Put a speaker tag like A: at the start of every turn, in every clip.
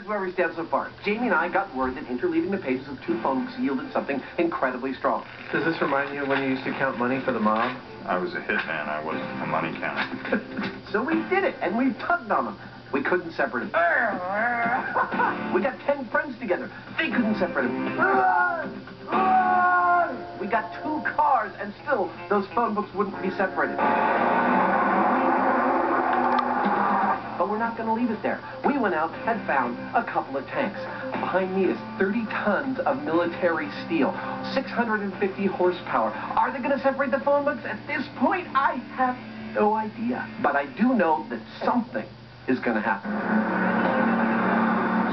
A: is where we stand so far. Jamie and I got word that interleaving the pages of 2 phone books yielded something incredibly strong.
B: Does this remind you of when you used to count money for the mob?
C: I was a hitman. I wasn't a money counter.
A: So we did it, and we tugged on them. We couldn't separate them. We got 10 friends together. They couldn't separate them. We got 2 cars, and still, those phone books wouldn't be separated. But we're not going to leave it there. We went out and found a couple of tanks. Behind me is 30 tons of military steel, 650 horsepower. Are they going to separate the phone books? At this point, I have no idea. But I do know that something is going to happen.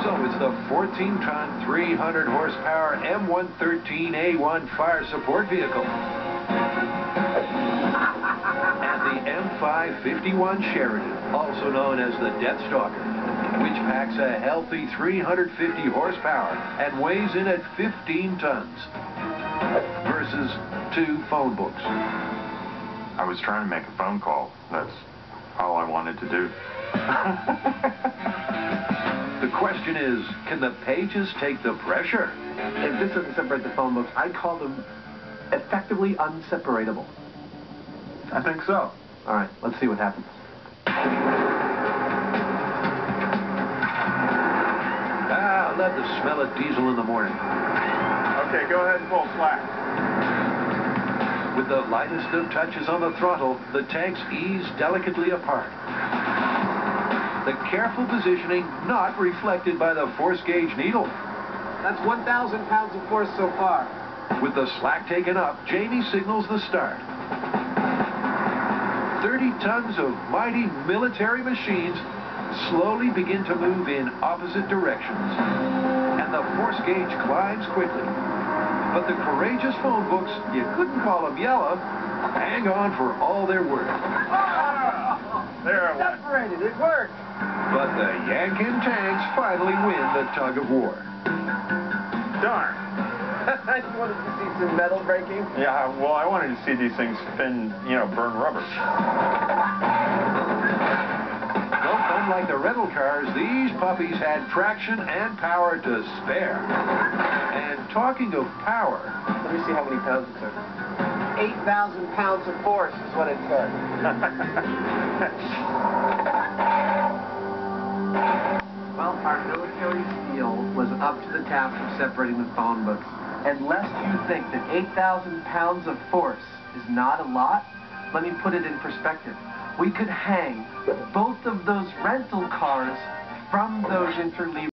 D: So it's the 14-ton, 300-horsepower M113A1 fire support vehicle. And the M551 Sheridan, also known as the Death Stalker, which packs a healthy 350 horsepower and weighs in at 15 tons, versus 2 phone books.
C: I was trying to make a phone call. That's all I wanted to do.
D: The question is, can the pages take the pressure?
A: If this doesn't separate the phone books, I'd call them effectively unseparatable.
C: I think so.
A: All right, let's see what happens.
D: I love the smell of diesel in the morning.
C: Okay, go ahead and pull slack.
D: With the lightest of touches on the throttle, the tanks ease delicately apart. The careful positioning not reflected by the force gauge needle.
A: That's 1,000 pounds of force so far.
D: With the slack taken up, Jamie signals the start. 30 tons of mighty military machines slowly begin to move in opposite directions. And the force gauge climbs quickly. But the courageous phone books, you couldn't call them yellow, hang on for all they're worth.
C: There it went.
A: Separated, it worked.
D: But the Yankin tanks finally win the tug of war.
C: Darn.
A: I just wanted to see some metal breaking.
C: Yeah, well, I wanted to see these things burn rubber.
D: Nope, unlike the rental cars, these puppies had traction and power to spare. And talking of power...
A: Let me see how many pounds it took. 8,000 pounds of force is what it took. Well, our military steel was up to the task of separating the phone books. And lest you think that 8,000 pounds of force is not a lot, let me put it in perspective. We could hang both of those rental cars from those interleaved